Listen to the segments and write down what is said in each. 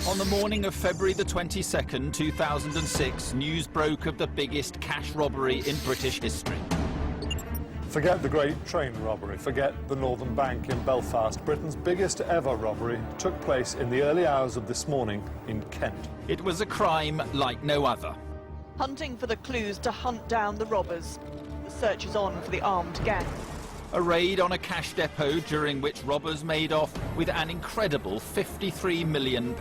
On the morning of February the 22nd, 2006, news broke of the biggest cash robbery in British history. Forget the Great Train Robbery, forget the Northern Bank in Belfast. Britain's biggest ever robbery took place in the early hours of this morning in Kent. It was a crime like no other. Hunting for the clues to hunt down the robbers. The search is on for the armed gang. A raid on a cash depot during which robbers made off with an incredible £53 million.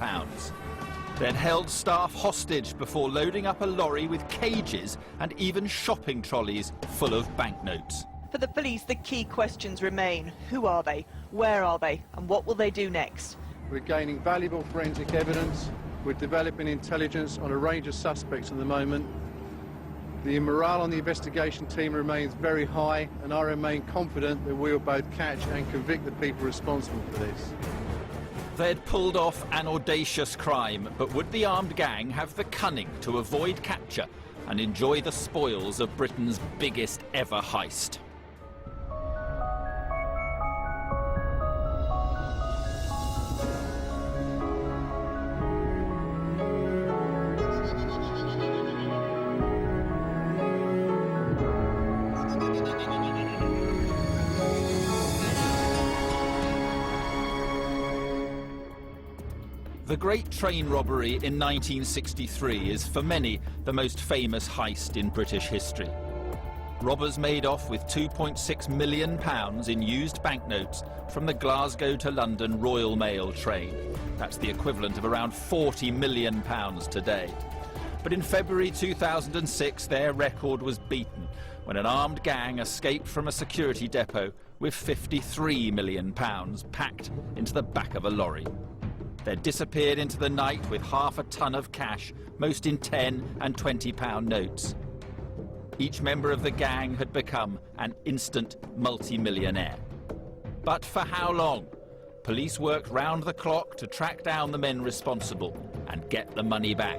They'd held staff hostage before loading up a lorry with cages and even shopping trolleys full of banknotes. For the police, the key questions remain. Who are they? Where are they? And what will they do next? We're gaining valuable forensic evidence. We're developing intelligence on a range of suspects at the moment. The morale on the investigation team remains very high, and I remain confident that we will both catch and convict the people responsible for this. They'd pulled off an audacious crime, but would the armed gang have the cunning to avoid capture and enjoy the spoils of Britain's biggest ever heist? The Great Train Robbery in 1963 is for many the most famous heist in British history. Robbers made off with £2.6 million in used banknotes from the Glasgow to London Royal Mail train. That's the equivalent of around £40 million today. But in February 2006 their record was beaten when an armed gang escaped from a security depot with £53 million packed into the back of a lorry. They'd disappeared into the night with half a ton of cash, most in £10 and £20 notes. Each member of the gang had become an instant multi-millionaire. But for how long? Police worked round the clock to track down the men responsible and get the money back.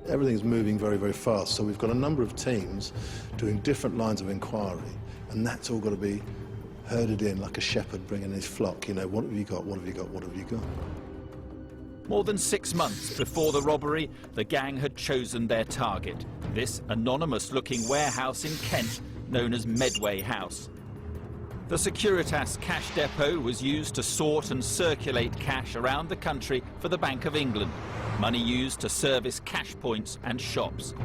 Everything's moving very, very fast, so we've got a number of teams doing different lines of inquiry, and that's all got to be herded in like a shepherd bringing his flock. You know, what have you got, what have you got, what have you got? More than 6 months before the robbery, the gang had chosen their target, this anonymous-looking warehouse in Kent known as Medway House. The Securitas cash depot was used to sort and circulate cash around the country for the Bank of England, money used to service cash points and shops.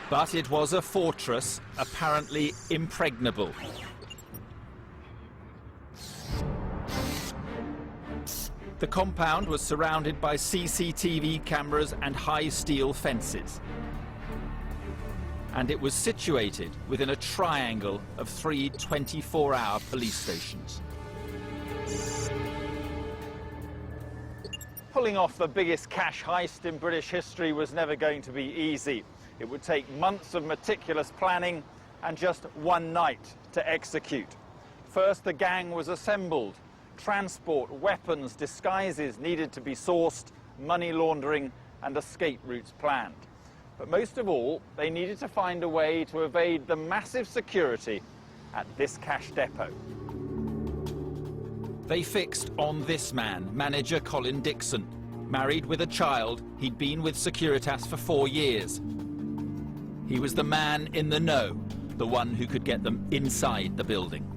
But it was a fortress, apparently impregnable. The compound was surrounded by CCTV cameras and high steel fences. And it was situated within a triangle of 3 24-hour police stations. Pulling off the biggest cash heist in British history was never going to be easy. It would take months of meticulous planning and just one night to execute. First, the gang was assembled. Transport, weapons, disguises needed to be sourced, money laundering and escape routes planned. But most of all, they needed to find a way to evade the massive security at this cash depot. They fixed on this man, manager Colin Dixon. Married with a child, he'd been with Securitas for 4 years. He was the man in the know, the one who could get them inside the building.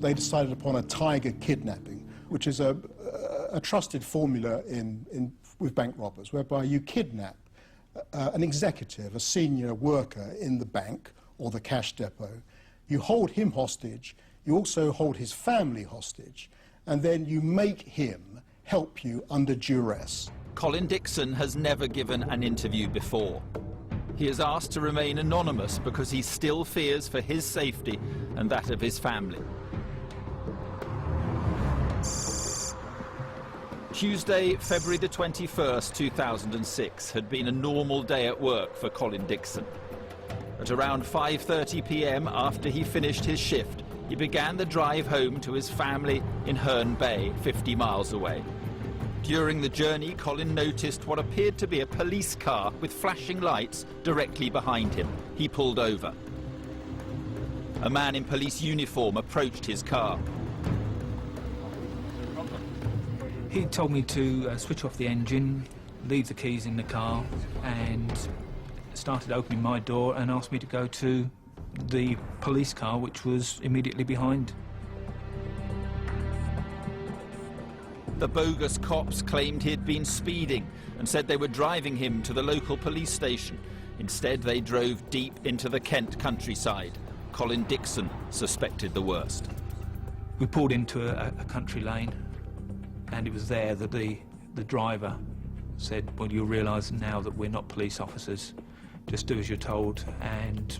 They decided upon a tiger kidnapping, which is a trusted formula with bank robbers, whereby you kidnap an executive, a senior worker in the bank or the cash depot. You hold him hostage, you also hold his family hostage, and then you make him help you under duress. Colin Dixon has never given an interview before. He is asked to remain anonymous because he still fears for his safety and that of his family. Tuesday, February the 21st, 2006, had been a normal day at work for Colin Dixon. At around 5:30 p.m, after he finished his shift, he began the drive home to his family in Herne Bay, 50 miles away. During the journey, Colin noticed what appeared to be a police car with flashing lights directly behind him. He pulled over. a man in police uniform approached his car. He told me to switch off the engine, leave the keys in the car, and started opening my door and asked me to go to the police car, which was immediately behind. The bogus cops claimed he'd been speeding and said they were driving him to the local police station. Instead, they drove deep into the Kent countryside. Colin Dixon suspected the worst. We pulled into a country lane, and it was there that the driver said, well, you'll realise now that we're not police officers. Just do as you're told and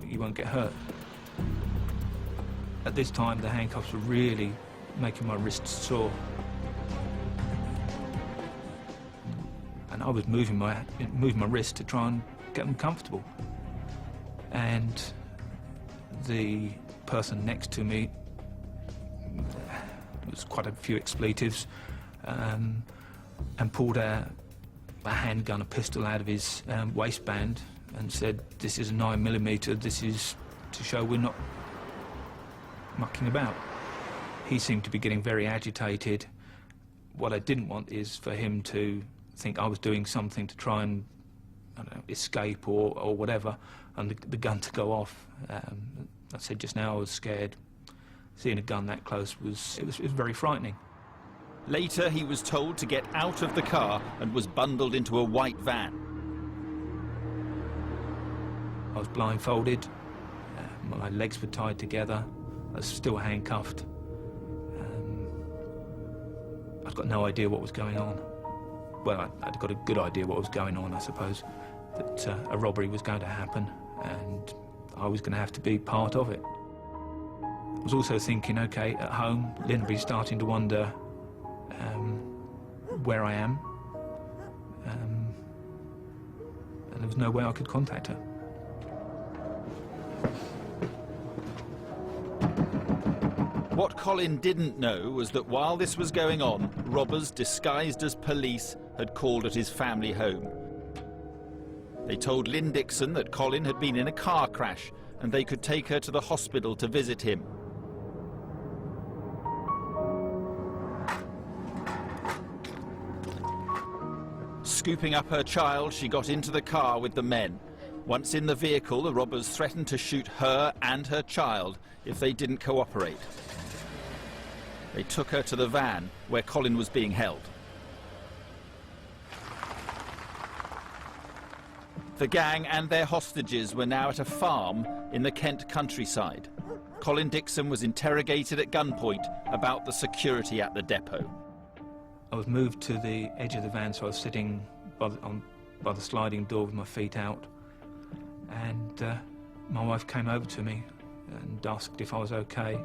you won't get hurt. At this time, the handcuffs were really making my wrists sore. And I was moving my wrist to try and get them comfortable. And the person next to me, there was quite a few expletives, and pulled a handgun, a pistol out of his waistband and said, this is a 9mm, this is to show we're not mucking about. He seemed to be getting very agitated. What I didn't want is for him to think I was doing something to try and, I don't know, escape or whatever, and the gun to go off. I said just now I was scared. Seeing a gun that close was very frightening. Later, he was told to get out of the car and was bundled into a white van. I was blindfolded, my legs were tied together, I was still handcuffed. I'd got no idea what was going on. Well, I'd got a good idea what was going on, I suppose, that a robbery was going to happen and I was going to have to be part of it. I was also thinking, OK, at home, Lynn would be starting to wonder where I am, and there was no way I could contact her. What Colin didn't know was that while this was going on, robbers disguised as police had called at his family home. They told Lynn Dixon that Colin had been in a car crash and they could take her to the hospital to visit him. Scooping up her child, she got into the car with the men. Once in the vehicle, the robbers threatened to shoot her and her child if they didn't cooperate. They took her to the van where Colin was being held. The gang and their hostages were now at a farm in the Kent countryside. Colin Dixon was interrogated at gunpoint about the security at the depot. I was moved to the edge of the van, so I was sitting by the sliding door with my feet out. And my wife came over to me and asked if I was okay.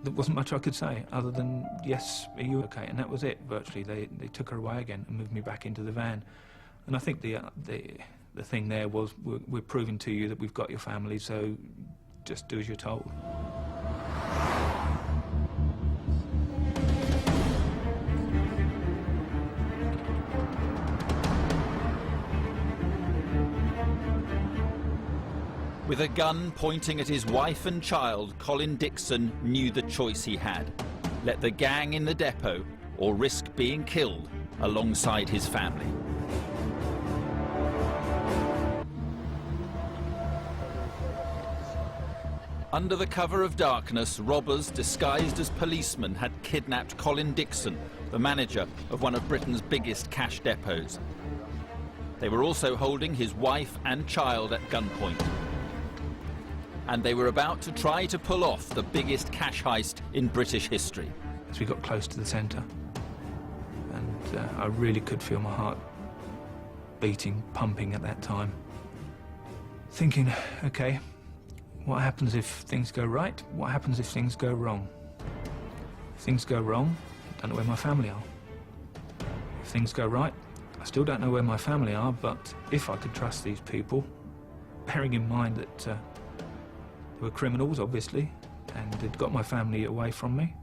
There wasn't much I could say other than, yes, are you okay? And that was it, virtually. They took her away again and moved me back into the van. And I think the thing there was, we're proving to you that we've got your family, so just do as you're told. With a gun pointing at his wife and child, Colin Dixon knew the choice he had. Let the gang in the depot or risk being killed alongside his family. Under the cover of darkness, robbers disguised as policemen had kidnapped Colin Dixon, the manager of one of Britain's biggest cash depots. They were also holding his wife and child at gunpoint. And they were about to try to pull off the biggest cash heist in British history. As we got close to the centre, and I really could feel my heart beating, pumping at that time. Thinking, okay, what happens if things go right? What happens if things go wrong? If things go wrong, I don't know where my family are. If things go right, I still don't know where my family are, but if I could trust these people, bearing in mind that they were criminals, obviously, and they'd got my family away from me,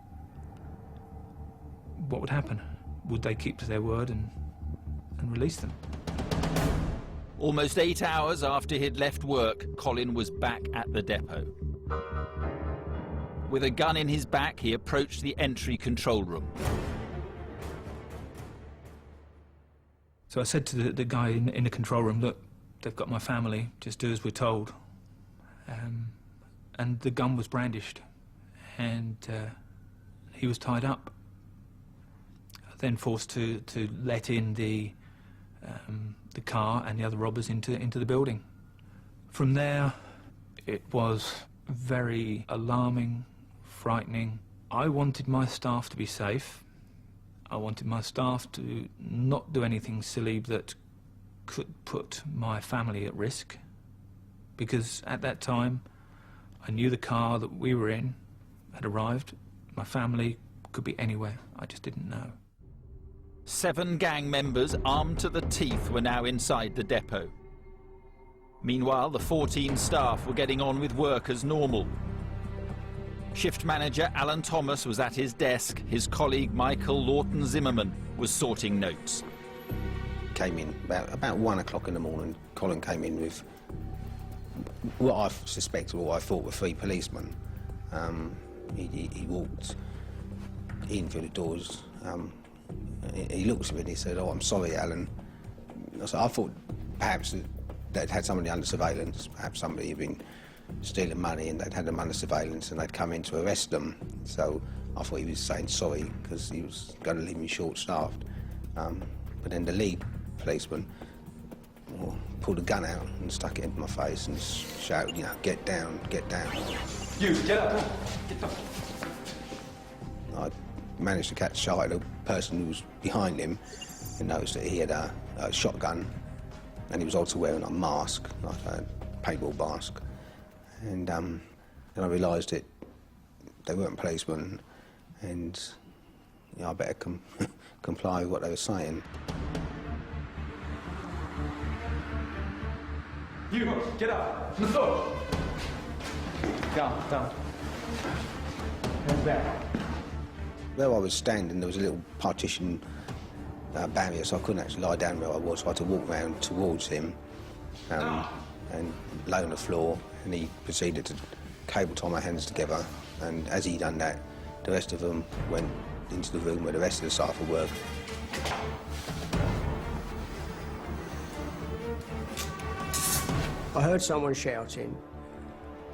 what would happen? Would they keep to their word and release them? Almost 8 hours after he'd left work, Colin was back at the depot. With a gun in his back, he approached the entry control room. So I said to the guy in the control room, look, they've got my family, just do as we're told. And the gun was brandished, and he was tied up. Then forced to let in the car and the other robbers into the building. From there, it was very alarming, frightening. I wanted my staff to be safe. I wanted my staff to not do anything silly that could put my family at risk, because at that time I knew the car that we were in had arrived. My family could be anywhere, I just didn't know. 7 gang members armed to the teeth were now inside the depot. Meanwhile, the 14 staff were getting on with work as normal. Shift manager Alan Thomas was at his desk. His colleague Michael Lawton Zimmerman was sorting notes. Came in about 1 o'clock in the morning. Colin came in with what I suspect or what I thought were 3 policemen. He walked in through the doors. He looked at me and he said, "Oh, I'm sorry, Alan." I thought perhaps they'd had somebody under surveillance, perhaps somebody had been stealing money and they'd had them under surveillance and they'd come in to arrest them. So I thought he was saying sorry because he was going to leave me short-staffed. But then the lead policeman pulled a gun out and stuck it into my face and shouted, you know, "Get down, get down." You, get up, get up. I managed to catch sight of the person who was behind him and noticed that he had a shotgun, and he was also wearing a mask, like a paintball mask. And then I realised that they weren't policemen, and you know, I better comply with what they were saying. You, get up, on the floor. Down, down. Hands back. Where I was standing, there was a little partition barrier, so I couldn't actually lie down where I was, so I had to walk round towards him and lay on the floor, and he proceeded to cable tie my hands together, and as he done that, the rest of them went into the room where the rest of the staff were working. I heard someone shouting,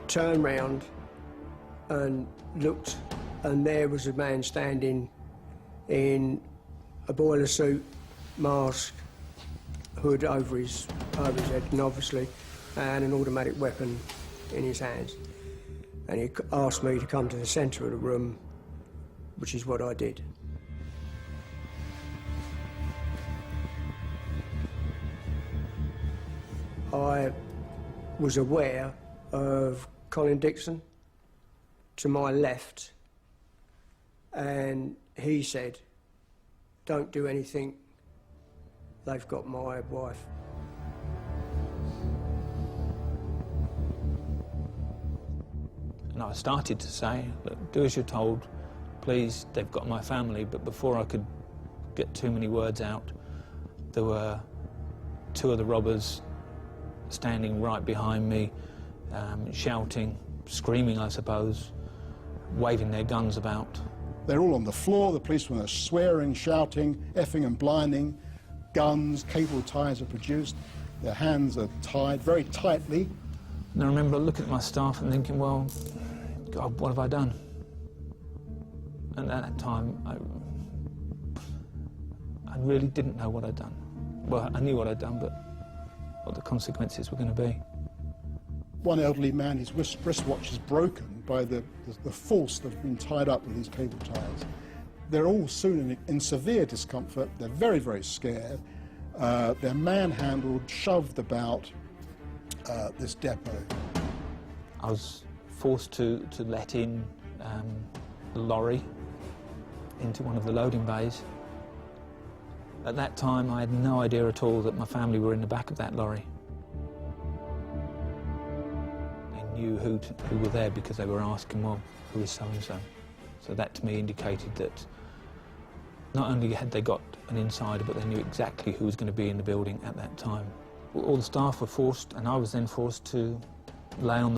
turned round and looked, and there was a man standing in a boiler suit, mask, hood over his head, and obviously, and an automatic weapon in his hands. And he asked me to come to the centre of the room, which is what I did. I was aware of Colin Dixon to my left, and he said, "Don't do anything, they've got my wife." And I started to say, look, do as you're told, please, they've got my family. But before I could get too many words out, there were 2 of the robbers standing right behind me, shouting, screaming, I suppose, waving their guns about. They're all on the floor, the policemen are swearing, shouting, effing and blinding, guns, cable ties are produced, their hands are tied very tightly. And I remember looking at my staff and thinking, well, God, what have I done? And at that time, I really didn't know what I'd done. Well, I knew what I'd done, but what the consequences were going to be. One elderly man, his wristwatch is broken by the force that have been tied up with these cable ties. They're all soon in severe discomfort. They're very, very scared. They're manhandled, shoved about this depot. I was forced to let in the lorry into one of the loading bays. At that time, I had no idea at all that my family were in the back of that lorry. They knew who were there because they were asking, well, who is so-and-so? So that to me indicated that not only had they got an insider, but they knew exactly who was going to be in the building at that time. all the staff were forced, and I was then forced to lay on